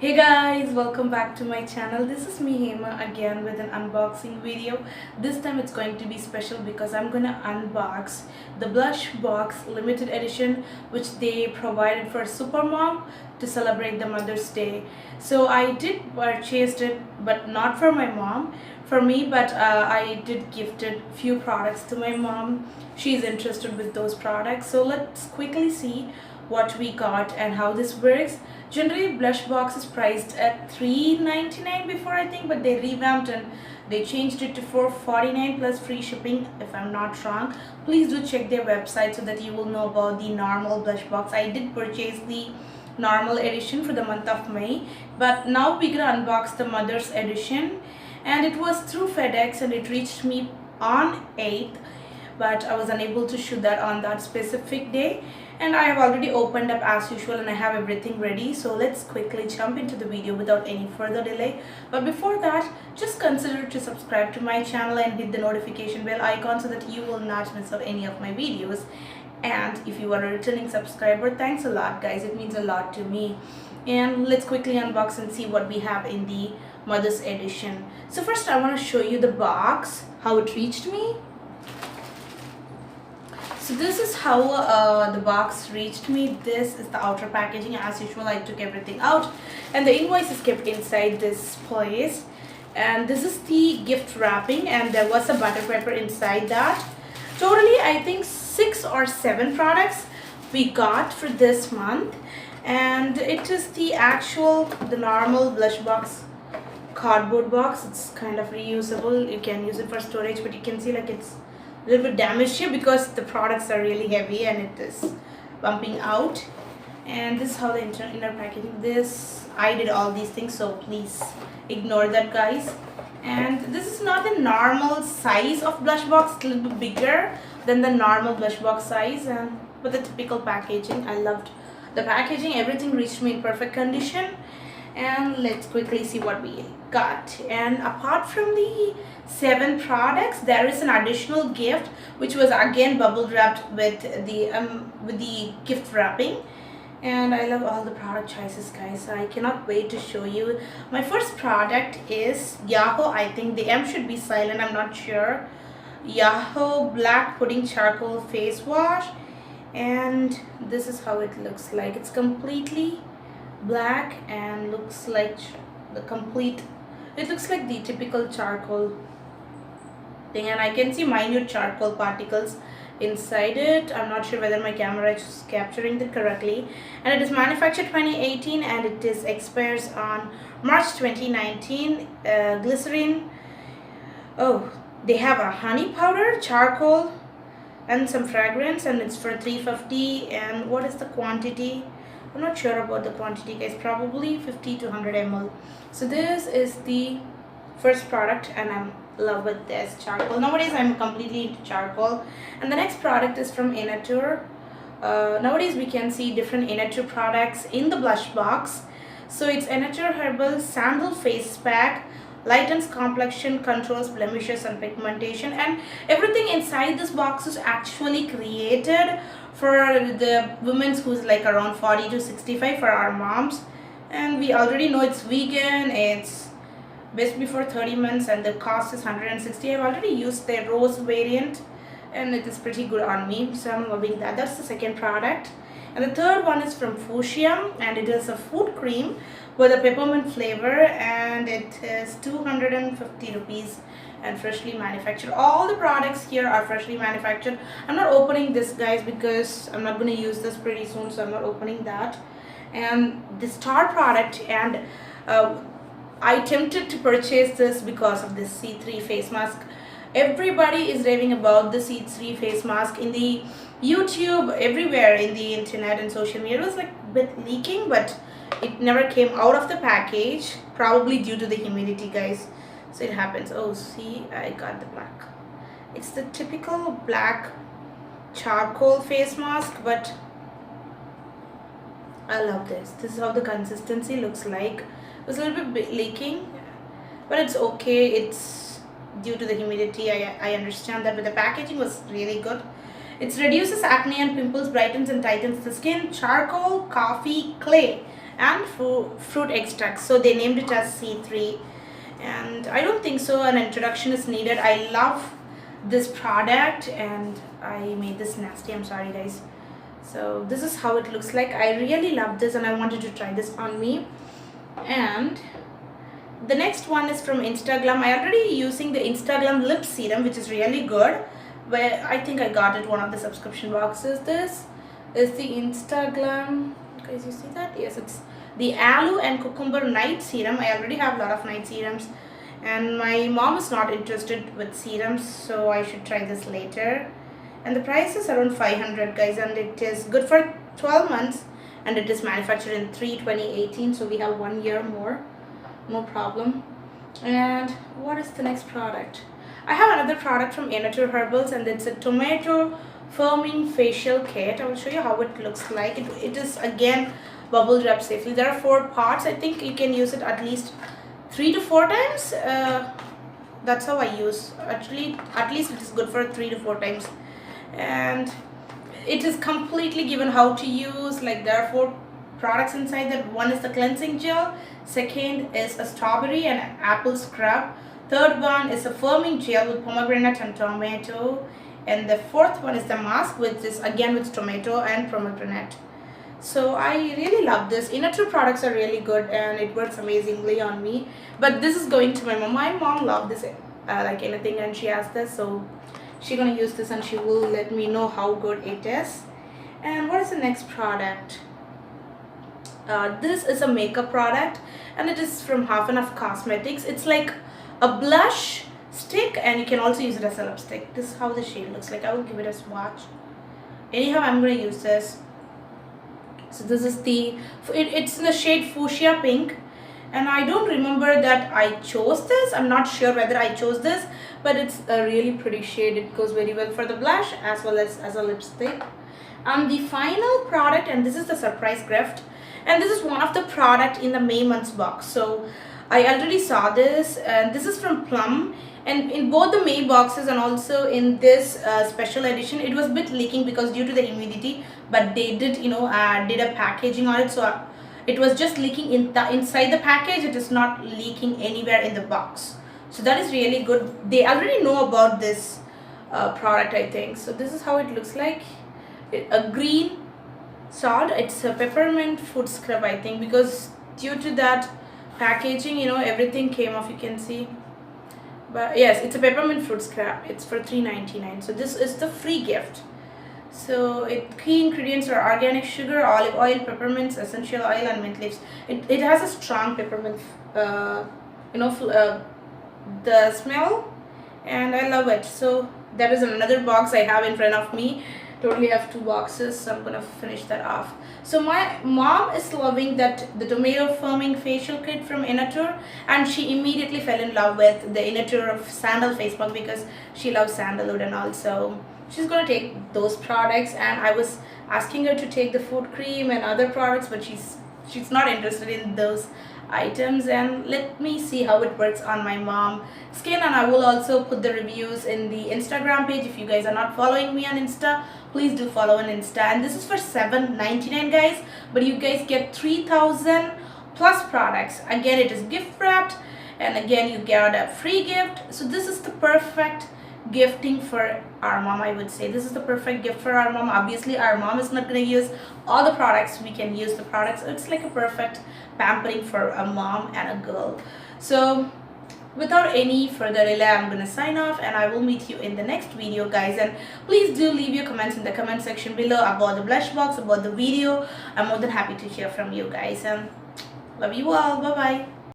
Hey guys, welcome back to my channel. This is me Hema again with an unboxing video. This time it's going to be special because I'm gonna unbox the Blush Box limited edition which they provided for Supermom to celebrate the Mother's Day. So I did purchase it, but not for my mom, for me, but I did gifted few products to my mom. She's interested with those products. So let's quickly see what we got and how this works. Generally, Blush Box is priced at $3.99 before, I think, but they revamped and they changed it to $4.49 plus free shipping, if I'm not wrong. Please do check their website so that you will know about the normal Blush Box. I did purchase the normal edition for the month of May, but now we're gonna unbox the Mother's edition, and it was through FedEx and it reached me on 8th, but I was unable to shoot that on that specific day. And I have already opened up as usual and I have everything ready. So let's quickly jump into the video without any further delay. But before that, just consider to subscribe to my channel and hit the notification bell icon so that you will not miss out any of my videos. And if you are a returning subscriber, thanks a lot guys, it means a lot to me. And let's quickly unbox and see what we have in the Mother's edition. So first I want to show you the box, how it reached me. So this is how the box reached me. This is the outer packaging. As usual, I took everything out and the invoice is kept inside this place. And this is the gift wrapping, and there was a butter pepper inside that. Totally, I think 6 or 7 products we got for this month. And it is the normal Blush Box cardboard box. It's kind of reusable. You can use it for storage, but you can see like it's a little bit damaged here because the products are really heavy and it is bumping out. And this is how the inner packaging. I did all these things, so please ignore that guys. And this is not the normal size of Blush Box. It's a little bit bigger than the normal Blush Box size, but the typical packaging. I loved the packaging. Everything reached me in perfect condition. And let's quickly see what we got. And apart from the 7 products, there is an additional gift which was again bubble wrapped with the gift wrapping. And I love all the product choices guys. I cannot wait to show you. My first product is Myoho. I think the M should be silent, I'm not sure. Myoho Black Pudding Charcoal Face Wash, and this is how it looks like. It's completely black and looks like it looks like the typical charcoal thing, and I can see minute charcoal particles inside it. I'm not sure whether my camera is capturing it correctly. And it is manufactured 2018 and it is expires on March 2019. Glycerin, oh, they have a honey powder, charcoal and some fragrance, and it's for $3.50. And what is the quantity? I'm not sure about the quantity guys, probably 50 to 100 ml. So this is the first product and I'm in love with this charcoal. Nowadays I'm completely into charcoal. And the next product is from Inatur. Nowadays we can see different Inatur products in the Blush Box. So it's Inatur Herbal Sandal Face Pack, lightens complexion, controls blemishes and pigmentation, and everything inside this box is actually created for the women who's like around 40 to 65, for our moms. And we already know it's vegan, it's best before 30 months, and the cost is $160. I've already used the rose variant and it is pretty good on me, so I'm loving that. That's the second product. And the third one is from Fuschia, and it is a food cream with a peppermint flavor, and it is 250 rupees and freshly manufactured. All the products here are freshly manufactured. I'm not opening this guys because I'm not going to use this pretty soon, so I'm not opening that. And the star product, and I tempted to purchase this because of this C3 face mask. Everybody is raving about the C3 face mask in the YouTube, everywhere in the internet and social media. It was like a bit leaking, but it never came out of the package, probably due to the humidity guys. So it happens. Oh, see, I got the black. It's the typical black charcoal face mask, but I love this. This is how the consistency looks like. It was a little bit leaking, but it's okay. It's due to the humidity. I understand that, but the packaging was really good. It reduces acne and pimples, brightens and tightens the skin. Charcoal, coffee, clay and fruit extract. So they named it as C3, and I don't think so an introduction is needed. I love this product, and I made this nasty, I'm sorry guys. So this is how it looks like. I really love this and I wanted to try this on me. And the next one is from Instaglam. I already using the Instaglam lip serum, which is really good, where I think I got it one of the subscription boxes. This is the Instaglam, guys, you see that? Yes, it's the Aloe and Cucumber Night Serum. I already have a lot of night serums, and my mom is not interested with serums, so I should try this later. And the price is around 500 guys, and it is good for 12 months, and it is manufactured in 3/2018, so we have 1 year more, no problem. And what is the next product? I have another product from Inatur Herbals, and it's a tomato firming facial kit. I will show you how it looks like. It is again bubble wrap safely. There are 4 parts. I think you can use it at least 3 to 4 times. That's how I use. Actually, at least it is good for 3 to 4 times. And it is completely given how to use. Like, there are 4 products inside that. One is the cleansing gel, second is a strawberry and apple scrub, third one is a firming gel with pomegranate and tomato, and the fourth one is the mask, which is again with tomato and pomegranate. So I really love this. Inatur products are really good and it works amazingly on me. But this is going to my mom. My mom loves this like anything, and she has this, so she's gonna use this and she will let me know how good it is. And what is the next product? This is a makeup product, and it is from Half and Half Cosmetics. It's like a blush stick, and you can also use it as a lipstick. This is how the shade looks like. I will give it a swatch. Anyhow, I'm gonna use this. So this is it's in the shade Fuschia Pink, and I don't remember that I chose this. I'm not sure whether I chose this, but it's a really pretty shade. It goes very well for the blush as well as a lipstick. And the final product, and this is the surprise gift, and this is one of the product in the May month's box. So I already saw this, and this is from Plum, and in both the May boxes and also in this special edition, it was a bit leaking because due to the humidity, but they did did a packaging on it, so it was just leaking inside the package. It is not leaking anywhere in the box, so that is really good. They already know about this product, I think. So this is how it looks like. A green salt. It's a peppermint foot scrub, I think, because due to that packaging, everything came off, you can see. But yes, it's a peppermint fruit scrub. It's for $3.99. So this is the free gift. So key ingredients are organic sugar, olive oil, peppermints, essential oil, and mint leaves. It has a strong peppermint the smell, and I love it. So that is another box I have in front of me. Totally have 2 boxes, so I'm gonna finish that off. So my mom is loving the tomato firming facial kit from Inatur, and she immediately fell in love with the Inatur of Sandal face mask because she loves sandalwood, and also she's gonna take those products. And I was asking her to take the foot cream and other products, but she's not interested in those items. And let me see how it works on my mom skin, and I will also put the reviews in the Instagram page. If you guys are not following me on Insta, please do follow on Insta. And this is for $7.99 guys, but you guys get 3,000 plus products. Again, it is gift wrapped, and again you get a free gift. So this is the perfect gifting for our mom. I would say this is the perfect gift for our mom. Obviously our mom is not going to use all the products. We can use the products. It's like a perfect pampering for a mom and a girl. So without any further delay, I'm going to sign off, and I will meet you in the next video guys. And please do leave your comments in the comment section below about the blush box, about the video. I'm more than happy to hear from you guys, and love you all. Bye bye.